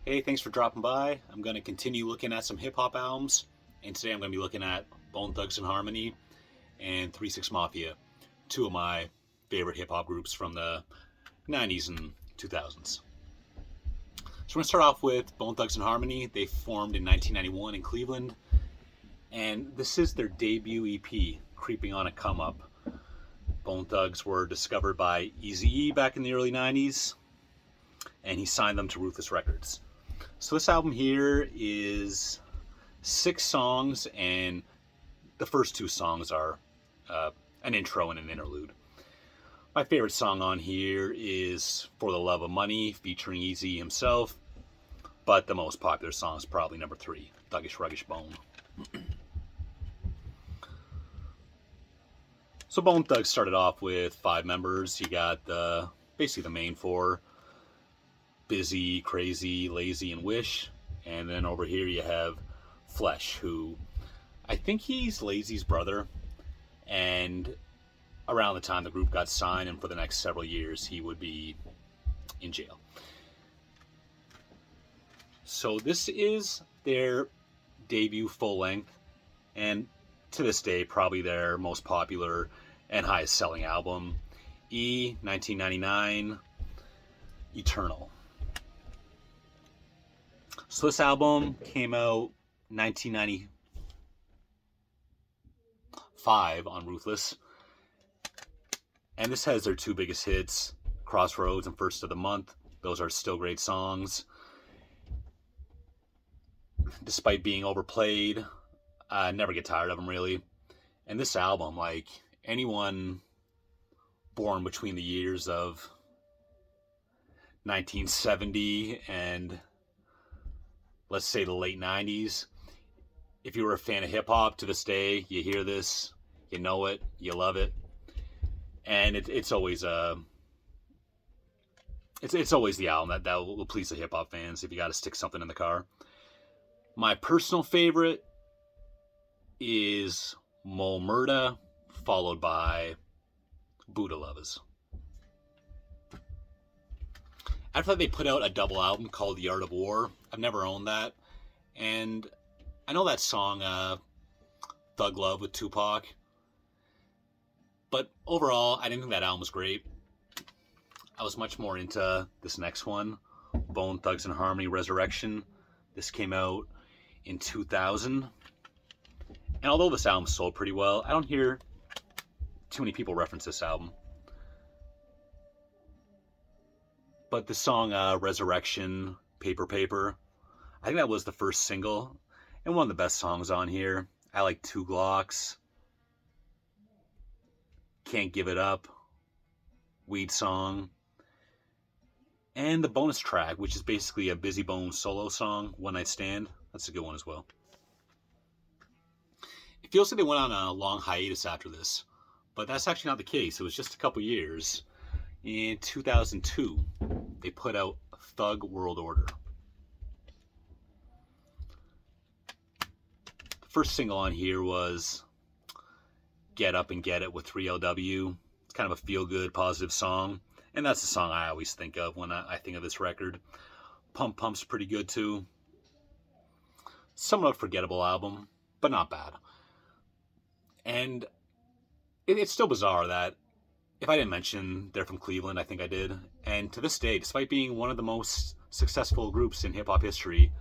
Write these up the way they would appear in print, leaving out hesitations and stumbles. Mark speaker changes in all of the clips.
Speaker 1: Hey, thanks for dropping by. I'm going to continue looking at some hip hop albums, and today I'm going to be looking at Bone Thugs and Harmony and 3 6 Mafia, two of my favorite hip hop groups from the 90s and 2000s. So we're going to start off with Bone Thugs and Harmony. They formed in 1991 in Cleveland, and this is their debut EP, Creeping on a Come Up. Bone Thugs were discovered by Eazy-E back in the early 90s, and he signed them to Ruthless Records. So this album here is 6 songs, and the first 2 songs are an intro and an interlude. My favorite song on here is For the Love of Money, featuring Eazy himself, but the most popular song is probably number 3, Thuggish Ruggish Bone. So Bone Thugs started off with 5 members. You got basically the main 4, Busy, Crazy, Lazy, and Wish. And then over here you have Flesh, who I think he's Lazy's brother. And around the time the group got signed, and for the next several years, he would be in jail. So this is their debut full length, and to this day, probably their most popular and highest selling album, 1999, Eternal. So this album came out 1995 on Ruthless, and this has their 2 biggest hits, Crossroads and First of the Month. Those are still great songs. Despite being overplayed, I never get tired of them, really. And this album, like anyone born between the years of 1970 and let's say the late 90s, if you were a fan of hip-hop to this day, you hear this, you know it, you love it. And it's always it's always the album that will please the hip-hop fans if you got to stick something in the car. My personal favorite is Mo Murda, followed by Buddha Lovers. After that, they put out a double album called The Art of War. I've never owned that. And I know that song, Thug Love with Tupac. But overall, I didn't think that album was great. I was much more into this next one, Bone Thugs and Harmony Resurrection. This came out in 2000. And although this album sold pretty well, I don't hear too many people reference this album. But the song Resurrection, Paper Paper, I think that was the first single and one of the best songs on here. I like 2 Glocks, Can't Give It Up, Weed Song, and the bonus track, which is basically a Busy Bone solo song, One Night Stand. That's a good one as well. It feels like they went on a long hiatus after this, but that's actually not the case. It was just a couple years. In 2002, they put out Thug World Order. The first single on here was Get Up and Get It with 3LW. It's kind of a feel-good, positive song, and that's the song I always think of when I think of this record. Pump Pump's pretty good too. Somewhat forgettable album, but not bad. And it's still bizarre that if I didn't mention they're from Cleveland, I think I did. And to this day, despite being one of the most successful groups in hip-hop history,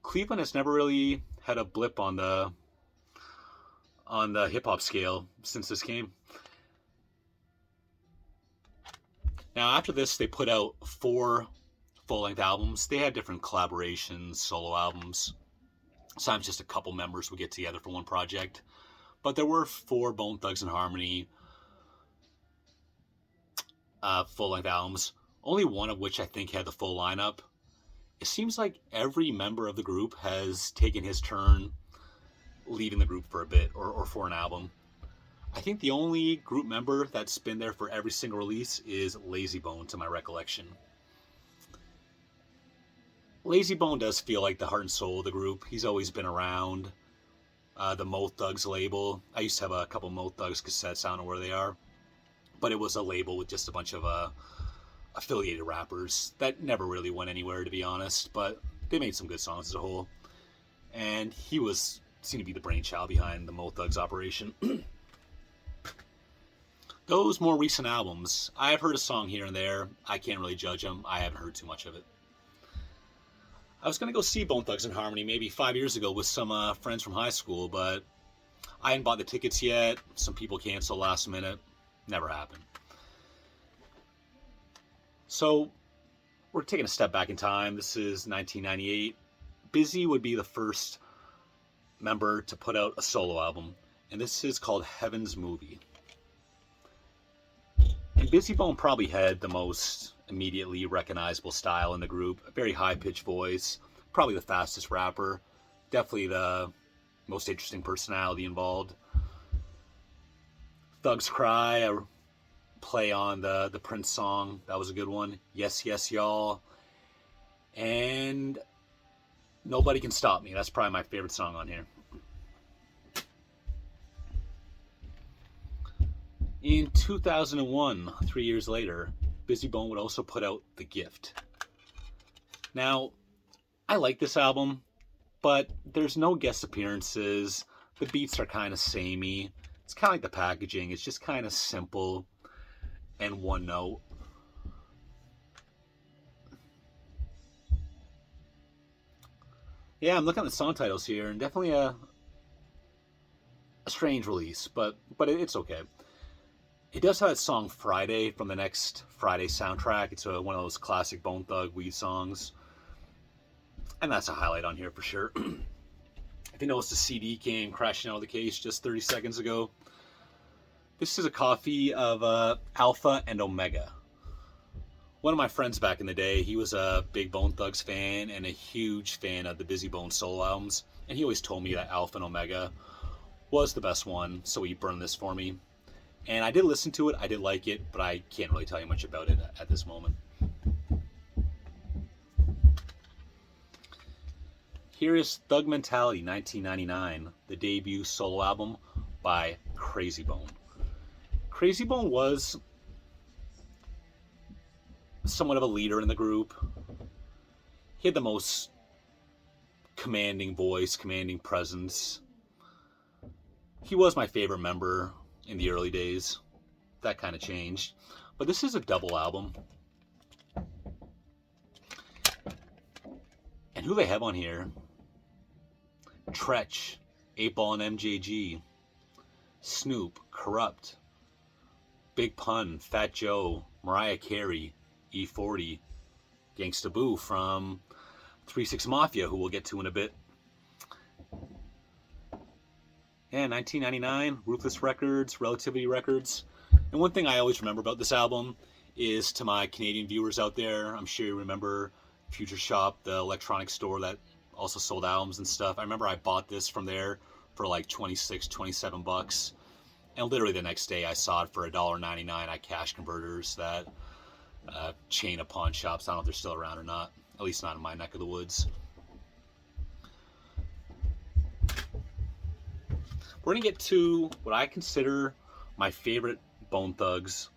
Speaker 1: Cleveland has never really had a blip on the hip-hop scale since this came. Now, after this, they put out 4 full-length albums. They had different collaborations, solo albums. Sometimes just a couple members would get together for one project. But there were 4 Bone Thugs and Harmony full-length albums, only one of which I think had the full lineup. It seems like every member of the group has taken his turn leaving the group for a bit or for an album. I think the only group member that's been there for every single release is Lazy Bone, to my recollection. Lazy Bone does feel like the heart and soul of the group. He's always been around. The Mo Thugs label. I used to have a couple Mo Thugs cassettes. I don't know where they are. But it was a label with just a bunch of affiliated rappers that never really went anywhere, to be honest, but they made some good songs as a whole. And he was seemed to be the brainchild behind the Mo Thugs operation. Those more recent albums, I've heard a song here and there. I can't really judge them. I haven't heard too much of it. I was going to go see Bone Thugs and Harmony maybe 5 years ago with some friends from high school, but I hadn't bought the tickets yet. Some people canceled last minute. Never happened. So we're taking a step back in time. This is 1998. Busy would be the first member to put out a solo album, and this is called Heaven's Movie. And Busy Bone probably had the most immediately recognizable style in the group. A very high-pitched voice, probably the fastest rapper, definitely the most interesting personality involved. Thugs Cry, a play on the Prince song, that was a good one. Yes, Yes, Y'all. And Nobody Can Stop Me, that's probably my favorite song on here. In 2001, 3 years later, Busy Bone would also put out The Gift. Now, I like this album, but there's no guest appearances. The beats are kind of samey. It's kind of like the packaging. It's just kind of simple and one note. Yeah, I'm looking at the song titles here, and definitely a strange release, but it's okay. It does have that song Friday from the next Friday soundtrack. It's one of those classic Bone Thug weed songs. And that's a highlight on here for sure. If you notice, the CD came crashing out of the case just 30 seconds ago. This is a copy of Alpha and Omega. One of my friends back in the day, he was a big Bone Thugs fan and a huge fan of the Busy Bone solo albums. And he always told me that Alpha and Omega was the best one, so he burned this for me. And I did listen to it, I did like it, but I can't really tell you much about it at this moment. Here is Thug Mentality 1999, the debut solo album by Crazy Bone. Crazy Bone was somewhat of a leader in the group. He had the most commanding voice, commanding presence. He was my favorite member in the early days. That kind of changed. But this is a double album. And who they have on here? Tretch, 8Ball and MJG, Snoop, Corrupt, Big Pun, Fat Joe, Mariah Carey, E40, Gangsta Boo from 3-6 Mafia, who we'll get to in a bit. Yeah, 1999, Ruthless Records, Relativity Records. And one thing I always remember about this album is, to my Canadian viewers out there, I'm sure you remember Future Shop, the electronic store that also sold albums and stuff. I remember I bought this from there for like 26, 27 bucks. And literally the next day I saw it for $1.99 at Cash Converters, that chain of pawn shops. I don't know if they're still around or not, at least not in my neck of the woods. We're going to get to what I consider my favorite Bone Thugs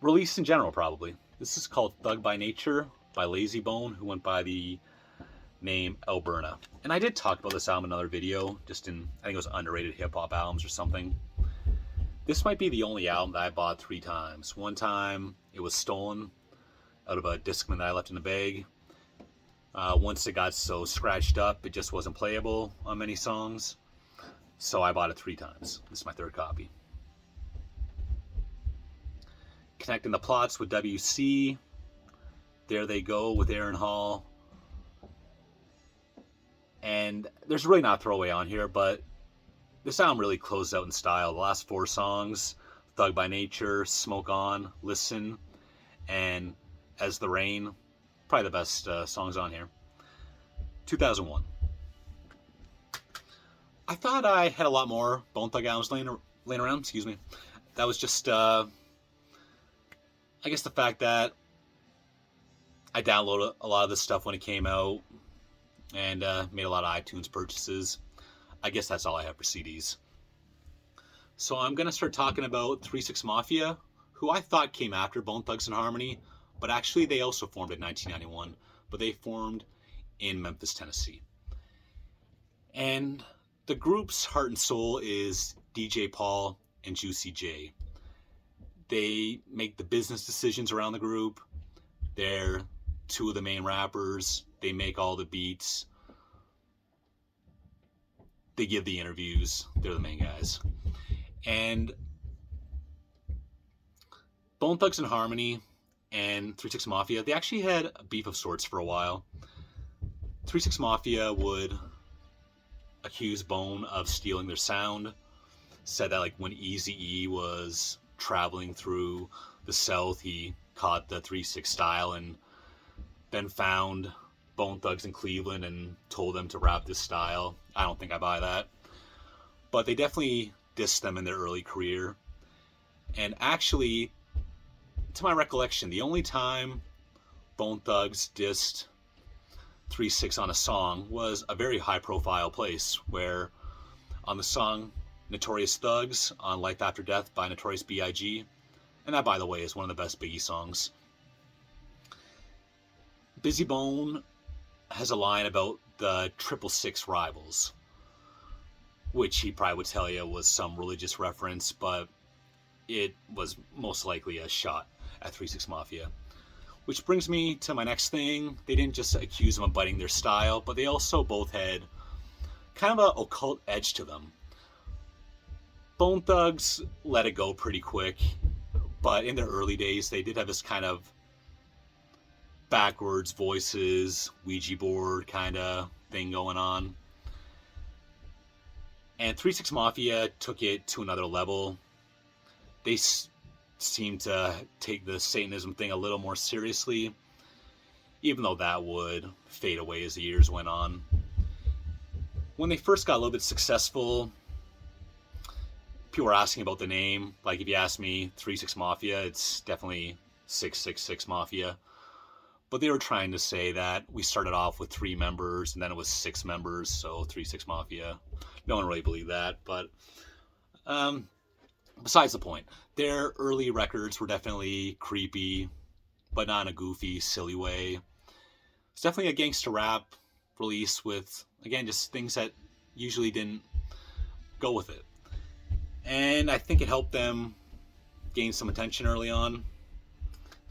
Speaker 1: release in general, probably. This is called Thug by Nature by Lazy Bone, who went by the name Alberna. And I did talk about this album in another video, just in, I think it was underrated hip-hop albums or something. This might be the only album that I bought 3 times. One time, it was stolen out of a Discman that I left in the bag. Once it got so scratched up, it just wasn't playable on many songs. So I bought it 3 times. This is my 3rd copy. Connecting the Plots with WC. There They Go with Aaron Hall. And there's really not a throwaway on here, but this album really closed out in style. The last 4 songs, Thug by Nature, Smoke On, Listen, and As the Rain, probably the best songs on here. 2001. I thought I had a lot more Bone Thug albums laying around, excuse me. That was just, I guess the fact that I downloaded a lot of this stuff when it came out and made a lot of iTunes purchases. I guess that's all I have for CDs. So I'm going to start talking about 3-6 Mafia, who I thought came after Bone Thugs and Harmony, but actually they also formed in 1991, but they formed in Memphis, Tennessee. And the group's heart and soul is DJ Paul and Juicy J. They make the business decisions around the group. They're two of the main rappers. They make all the beats. They give the interviews. They're the main guys. And Bone Thugs and Harmony and 3 6 Mafia, they actually had a beef of sorts for a while. 3 6 Mafia would accuse Bone of stealing their sound. Said that like when Eazy-E was traveling through the South, he caught the 3 6 style and then found Bone Thugs in Cleveland and told them to rap this style. I don't think I buy that. But they definitely dissed them in their early career. And actually, to my recollection, the only time Bone Thugs dissed 3 6 on a song was a very high profile place, where on the song Notorious Thugs on Life After Death by Notorious B.I.G., and that, by the way, is one of the best Biggie songs. Bizzy Bone has a line about the 666 rivals, which he probably would tell you was some religious reference, but it was most likely a shot at 3 6 Mafia. Which brings me to my next thing. They didn't just accuse them of biting their style, but they also both had kind of an occult edge to them. Bone Thugs let it go pretty quick, but in their early days, they did have this kind of backwards voices, Ouija board kind of thing going on. And 3 6 Mafia took it to another level. They seemed to take the Satanism thing a little more seriously, even though that would fade away as the years went on. When they first got a little bit successful, people were asking about the name. Like, if you ask me 3 6 Mafia, it's definitely 666 Mafia. But they were trying to say that we started off with 3 members and then it was 6 members, so 3 6 Mafia. No one really believed that, but besides the point. Their early records were definitely creepy, but not in a goofy, silly way. It's definitely a gangster rap release with, again, just things that usually didn't go with it. And I think it helped them gain some attention early on.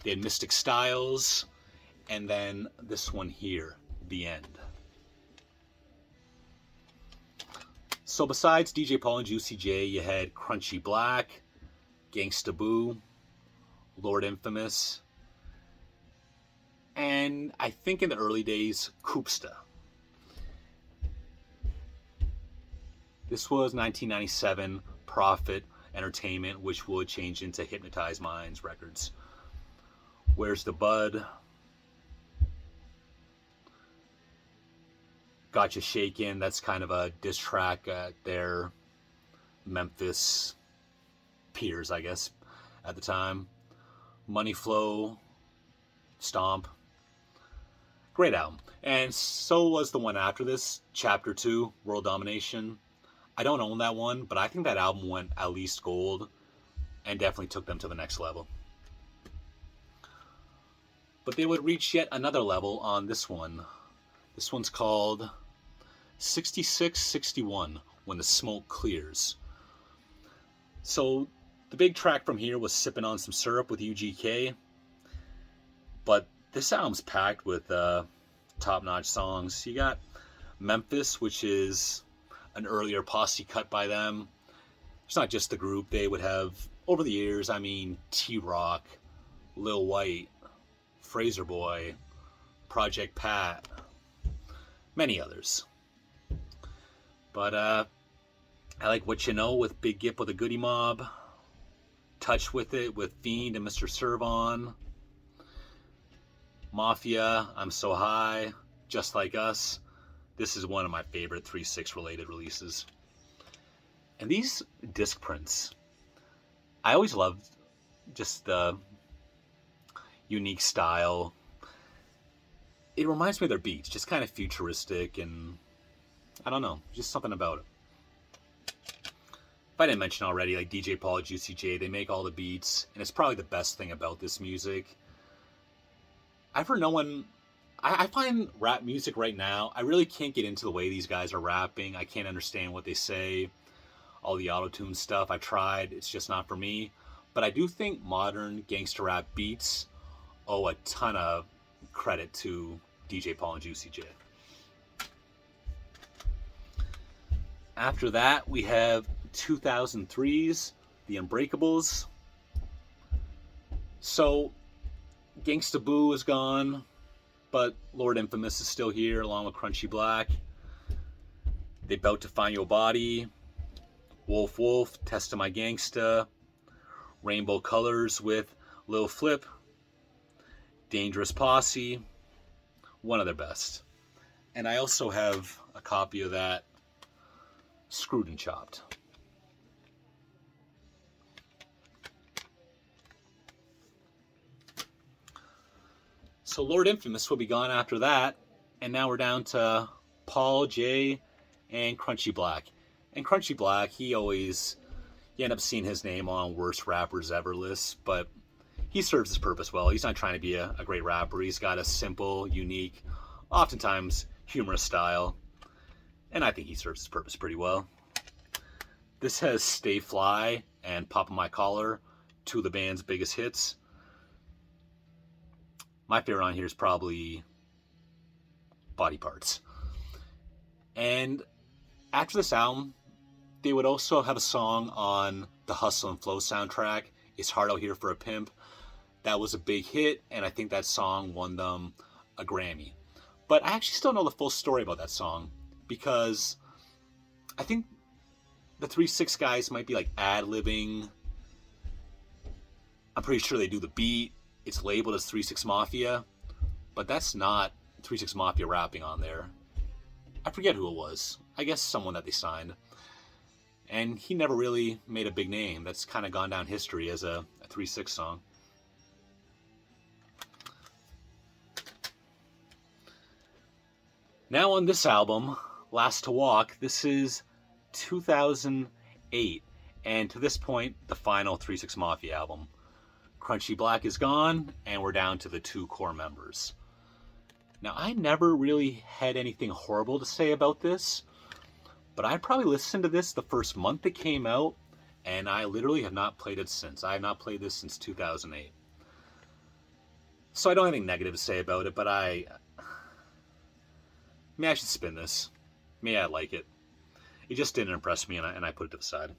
Speaker 1: They had Mystic Styles, and then this one here, The End. So besides DJ Paul and Juicy J, you had Crunchy Black, Gangsta Boo, Lord Infamous, and I think in the early days, Koopsta. This was 1997 Prophet Entertainment, which would change into Hypnotize Minds Records. Where's the Bud? Gotcha Shakin', that's kind of a diss track at their Memphis peers, I guess, at the time. Money Flow, Stomp. Great album. And so was the one after this, Chapter 2, World Domination. I don't own that one, but I think that album went at least gold and definitely took them to the next level. But they would reach yet another level on this one. This one's called 6661, When the Smoke Clears. So the big track from here was Sippin' on Some Syrup with UGK. But this album's packed with top-notch songs. You got Memphis, which is an earlier posse cut by them. It's not just the group. They would have, over the years, I mean, T-Rock, Lil White, Fraser Boy, Project Pat, many others. But I like What You Know with Big Gip with a Goody Mob, Touch With It with Fiend and Mr. Servon, Mafia, I'm So High, Just Like Us. This is one of my favorite 3-6 related releases. And these disc prints, I always loved just the unique style. It reminds me of their beats, just kind of futuristic, and I don't know, just something about it. If I didn't mention already, like DJ Paul, Juicy J, they make all the beats, and it's probably the best thing about this music. I've heard no one. I find rap music right now, I really can't get into the way these guys are rapping. I can't understand what they say. All the auto-tune stuff, I've tried. It's just not for me. But I do think modern gangster rap beats owe a ton of credit to DJ Paul and Juicy J. After that, we have 2003's The Unbreakables. So, Gangsta Boo is gone, but Lord Infamous is still here along with Crunchy Black. They Bout to Find Your Body, Wolf Wolf, Test of My Gangsta, Rainbow Colors with Lil Flip, Dangerous Posse, one of their best. And I also have a copy of that Screwed and Chopped. So Lord Infamous will be gone after that, and now we're down to Paul, J, and Crunchy Black. And Crunchy Black, you end up seeing his name on Worst Rappers Ever lists, but he serves his purpose well. He's not trying to be a great rapper. He's got a simple, unique, oftentimes humorous style, and I think he serves his purpose pretty well. This has Stay Fly and Pop My Collar, two of the band's biggest hits. My favorite on here is probably Body Parts. And after this album, they would also have a song on the Hustle and Flow soundtrack, It's Hard Out Here for a Pimp. That was a big hit, and I think that song won them a Grammy. But I actually still know the full story about that song, because I think the 3 6 guys might be like ad-libbing. I'm pretty sure they do the beat. It's labeled as 3 6 Mafia, but that's not 3 6 Mafia rapping on there. I forget who it was. I guess someone that they signed. And he never really made a big name. That's kind of gone down history as a 3 6 song. Now on this album, Last to Walk, this is 2008. And to this point, the final 3 6 Mafia album. Crunchy Black is gone, and we're down to the 2 core members. Now, I never really had anything horrible to say about this, but I probably listened to this the first month it came out, and I literally have not played it since. I have not played this since 2008. So I don't have anything negative to say about it, but maybe I should spin this. Maybe I like it. It just didn't impress me, and I put it to the side.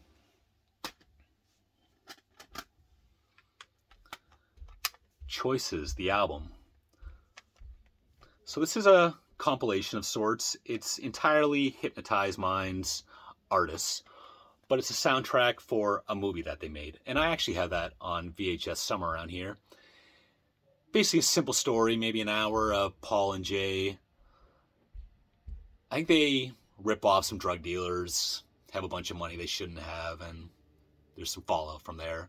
Speaker 1: Choices, the album. So this is a compilation of sorts. It's entirely Hypnotized Minds artists, but it's a soundtrack for a movie that they made. And I actually have that on VHS somewhere around here. Basically a simple story, maybe an hour of Paul and Jay. I think they rip off some drug dealers, have a bunch of money they shouldn't have, and there's some fallout from there.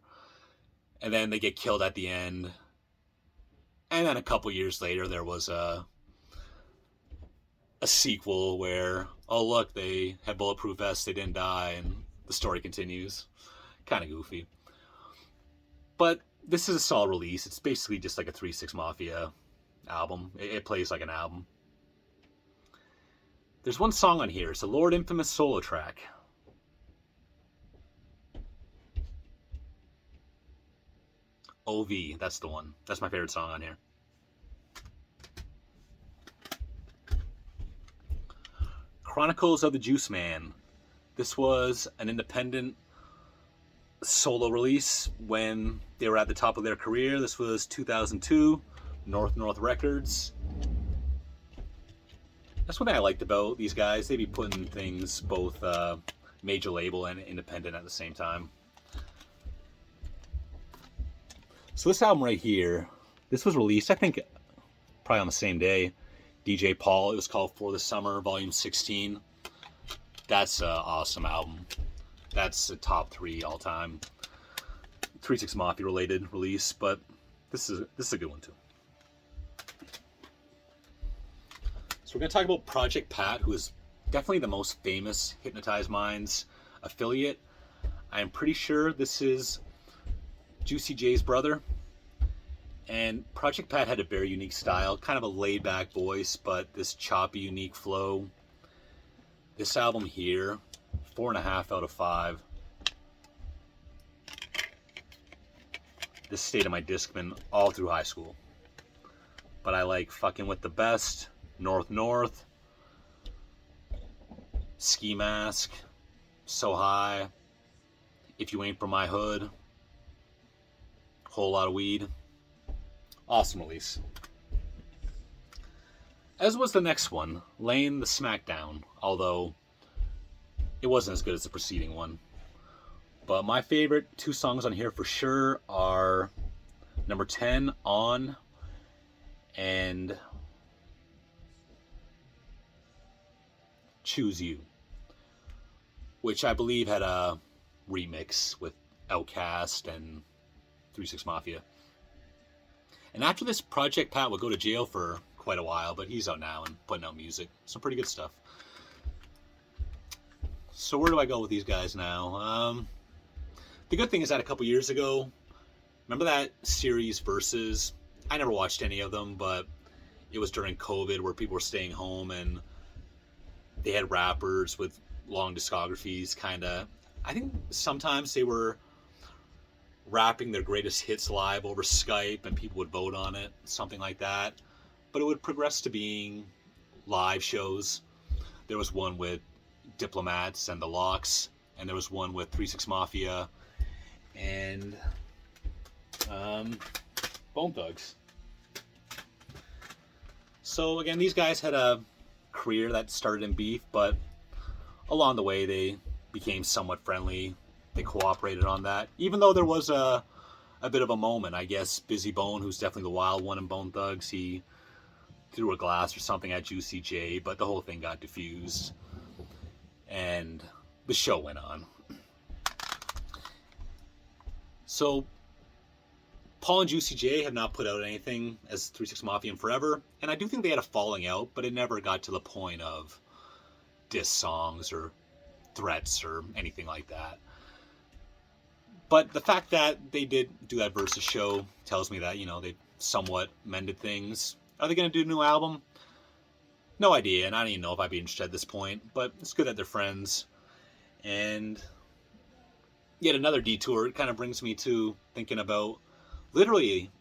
Speaker 1: And then they get killed at the end. And then a couple years later, there was a sequel where, oh look, they had bulletproof vests, they didn't die, and the story continues. Kind of goofy. But this is a solid release. It's basically just like a 3 6 Mafia album. It plays like an album. There's one song on here. It's a Lord Infamous solo track. OV, that's the one. That's my favorite song on here. Chronicles of the Juice Man. This was an independent solo release when they were at the top of their career. This was 2002, North Records. That's one thing I liked about these guys. They'd be putting things both major label and independent at the same time. So this album right here, this was released, I think, probably on the same day. DJ Paul, it was called For the Summer, Volume 16. That's an awesome album. That's a top 3 all-time 3 6 Mafia related release, but this is a good one too. So we're going to talk about Project Pat, who is definitely the most famous Hypnotized Minds affiliate. I'm pretty sure this is Juicy J's brother. And Project Pat had a very unique style, kind of a laid-back voice, but this choppy, unique flow. This album here, 4.5 out of 5. This stayed in my Discman all through high school. But I like Fucking With the Best, North North, Ski Mask, So High, If You Ain't From My Hood, Whole Lot of Weed. Awesome release. As was the next one, Laying the Smackdown, although it wasn't as good as the preceding one. But my favorite 2 songs on here for sure are number 10, On, and Choose You, which I believe had a remix with Outkast and 3-6 Mafia. And after this, Project Pat would go to jail for quite a while, but he's out now and putting out music. Some pretty good stuff. So where do I go with these guys now? The good thing is that a couple years ago, remember that series Versus? I never watched any of them, but it was during COVID where people were staying home and they had rappers with long discographies, kind of. I think sometimes they were rapping their greatest hits live over Skype and people would vote on it, something like that. But it would progress to being live shows. There was one with Diplomats and the Locks, and there was one with 3-6 Mafia and Bone Thugs. So again, these guys had a career that started in beef, but along the way they became somewhat friendly. They cooperated on that, even though there was a bit of a moment. I guess Busy Bone, who's definitely the wild one in Bone Thugs, he threw a glass or something at Juicy J, but the whole thing got diffused and the show went on. So Paul and Juicy J have not put out anything as 3-6 Mafia in forever, and I do think they had a falling out, but it never got to the point of diss songs or threats or anything like that. But the fact that they did do that Versus show tells me that, they somewhat mended things. Are they going to do a new album? No idea, and I don't even know if I'd be interested at this point, but it's good that they're friends. And yet another detour, it kind of brings me to thinking about literally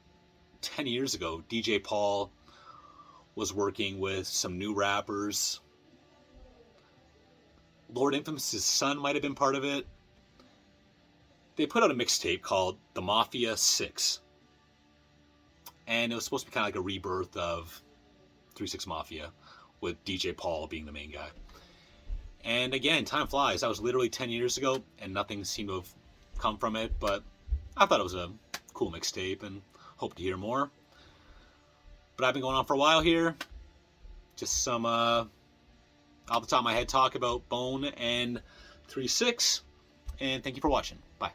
Speaker 1: 10 years ago, DJ Paul was working with some new rappers. Lord Infamous's son might have been part of it. They put out a mixtape called The Mafia 6. And it was supposed to be kind of like a rebirth of 3-6 Mafia, with DJ Paul being the main guy. And again, time flies. That was literally 10 years ago, and nothing seemed to have come from it. But I thought it was a cool mixtape, and hope to hear more. But I've been going on for a while here. Just some, off the top of my head, talk about Bone and 3-6. And thank you for watching. Bye.